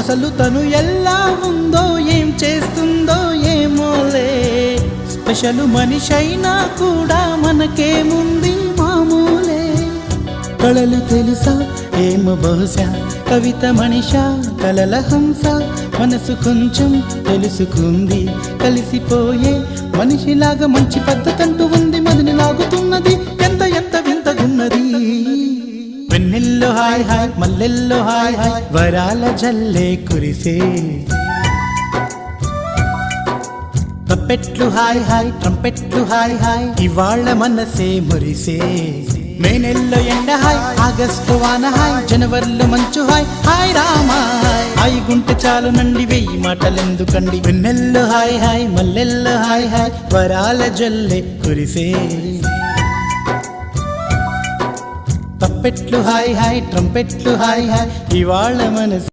అసలు తను ఎలా ఉందో ఏం చేస్తుందో ఏమోలే, స్పెషల్ మనిషైనా కూడా మనకేముంది మామూలే. కళలు తెలుసా ఏమో బహుశా, కవిత మనిషా కలల హంస, మనసు కొంచెం తెలుసుకుంది కలిసిపోయే మనిషిలాగా, మంచి పద్ధతంటూ ఉంది మదిని లాగుతున్నది, ఎంత ఎంత వింతగున్నది. వెన్నెల్లో హాయ్ హాయ్ మల్లెల్లో హాయ్ హాయ్, వరాల జల్లే కురిసే. తప్పెట్లు హాయ్ హాయ్ ట్రంపెట్లు హాయ్ హాయ్, ఇవాళ్ళ మనసే మురిసే. మే నెలలో ఎండ హాయ్, ఆగస్టు వాన హాయ్, జనవరిలో మంచు హాయ్, హాయ్ రామా హాయ్ గుంటె చాలు నండి వెయ్యి మాటలెందుకండి. వెన్నెల్లో హాయ్ హాయ్ మల్లెల్లో హాయ్ హాయ్, వరాల జల్లే కురిసే. తప్పెట్లు హాయ్ హాయ్ ట్రంపెట్లు హాయ్ హాయ్, ఇవాళ్ళ మనసు